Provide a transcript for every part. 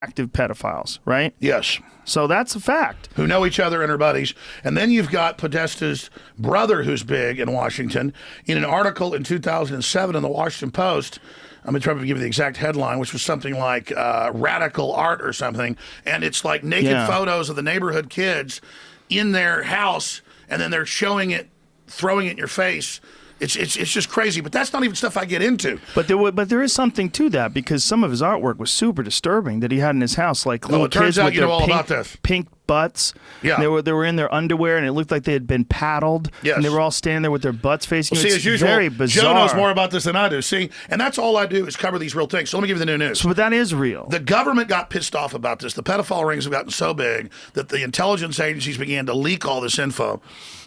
active pedophiles, right? Yes. So that's a fact. Who know each other and are buddies. And then you've got Podesta's brother, who's big in Washington, in an article in 2007 in the Washington Post. I'm going to try to give you the exact headline, which was something like radical art or something. And it's like naked photos of the neighborhood kids in their house, and then they're showing it, throwing it in your face. It's just crazy, but that's not even stuff I get into. But there is something to that, because some of his artwork was super disturbing that he had in his house, like little kids with their pink butts. Yeah, they were in their underwear, and it looked like they had been paddled. Yes, and they were all standing there with their butts facing. Well, see, it's as usual, very bizarre. Joe knows more about this than I do. See, and that's all I do is cover these real things. So let me give you the new news. So, but that is real. The government got pissed off about this. The pedophile rings have gotten so big that the intelligence agencies began to leak all this info.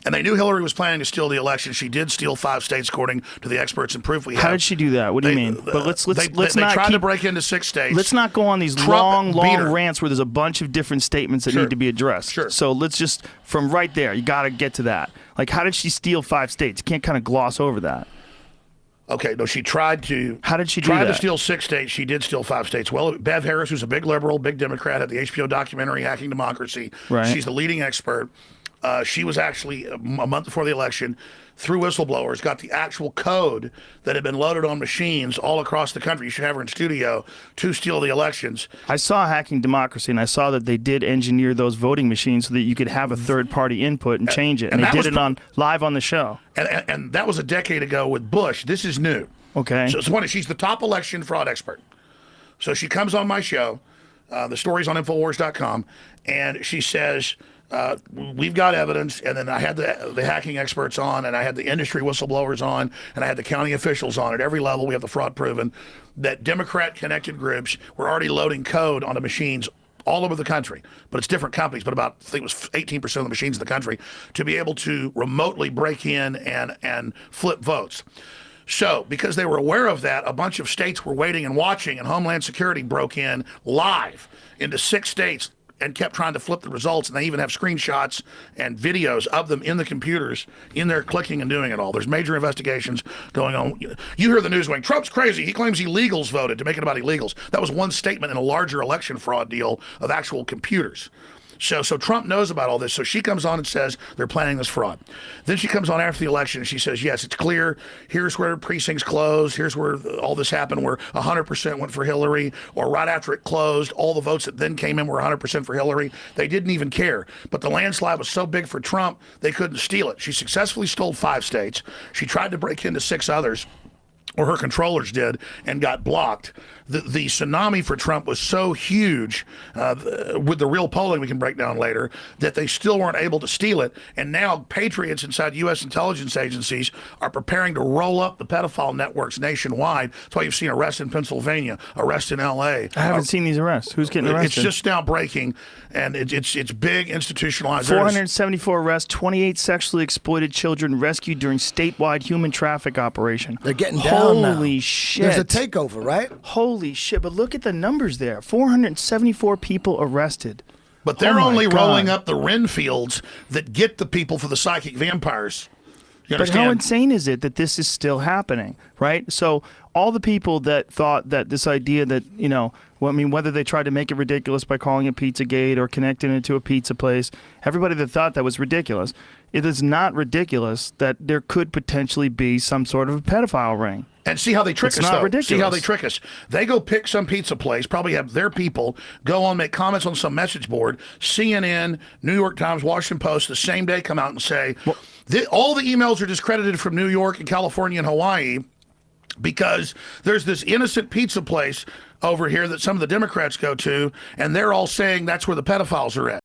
And they knew Hillary was planning to steal the election. She did steal 5 states, according to the experts and proof we have. How did she do that? What do you mean? But let's they not tried to break into 6 states. Let's not go on these long rants where there's a bunch of different statements that need to be addressed. Sure. So let's just, from right there, you got to get to that. Like, how did she steal 5 states? You can't kind of gloss over that. Okay, no, she tried to. How did she do that? Tried to steal 6 states. She did steal 5 states. Well, Bev Harris, who's a big liberal, big Democrat, had the HBO documentary Hacking Democracy. Right. She's the leading expert. She was actually, a month before the election, through whistleblowers, got the actual code that had been loaded on machines all across the country. You should have her in studio to steal the elections. I saw Hacking Democracy, and I saw that they did engineer those voting machines so that you could have a third-party input and change it. And they did it live on the show. And that was a decade ago with Bush. This is new. Okay. So she's the top election fraud expert. So she comes on my show. The story's on Infowars.com, and she says, we've got evidence, and then I had the hacking experts on, and I had the industry whistleblowers on, and I had the county officials on at every level. We have the fraud proven that Democrat-connected groups were already loading code onto machines all over the country, but it's different companies, but about, I think it was 18% of the machines in the country, to be able to remotely break in and flip votes. So, because they were aware of that, a bunch of states were waiting and watching, and Homeland Security broke in live into 6 states and kept trying to flip the results, and they even have screenshots and videos of them in the computers, in there clicking and doing it all. There's major investigations going on. You hear the news going, Trump's crazy. He claims illegals voted, to make it about illegals. That was one statement in a larger election fraud deal of actual computers. So Trump knows about all this. So she comes on and says they're planning this fraud. Then she comes on after the election and she says, yes, it's clear. Here's where precincts closed. Here's where all this happened, where 100% went for Hillary, or right after it closed, all the votes that then came in were 100% for Hillary. They didn't even care. But the landslide was so big for Trump, they couldn't steal it. She successfully stole 5 states. She tried to break into 6 others, or her controllers did, and got blocked. The tsunami for Trump was so huge, with the real polling we can break down later, that they still weren't able to steal it. And now patriots inside U.S. intelligence agencies are preparing to roll up the pedophile networks nationwide. That's why you've seen arrests in Pennsylvania, arrests in L.A. I haven't seen these arrests. Who's getting arrested? It's just now breaking, and it's big institutionalized. 474 arrests, 28 sexually exploited children rescued during statewide human traffic operation. They're getting down now. Holy shit. There's a takeover, right? Holy shit, but look at the numbers there. 474 people arrested. But they're only rolling up the Renfields that get the people for the psychic vampires. You understand? But how insane is it that this is still happening, right? So all the people that thought that this idea that, whether they tried to make it ridiculous by calling it Pizzagate or connecting it to a pizza place, everybody that thought that was ridiculous, it is not ridiculous that there could potentially be some sort of a pedophile ring. And see how they trick us, It's not ridiculous. See how they trick us. They go pick some pizza place, probably have their people go on, make comments on some message board. CNN, New York Times, Washington Post, the same day come out and say, all the emails are discredited from New York and California and Hawaii because there's this innocent pizza place over here that some of the Democrats go to, and they're all saying that's where the pedophiles are at.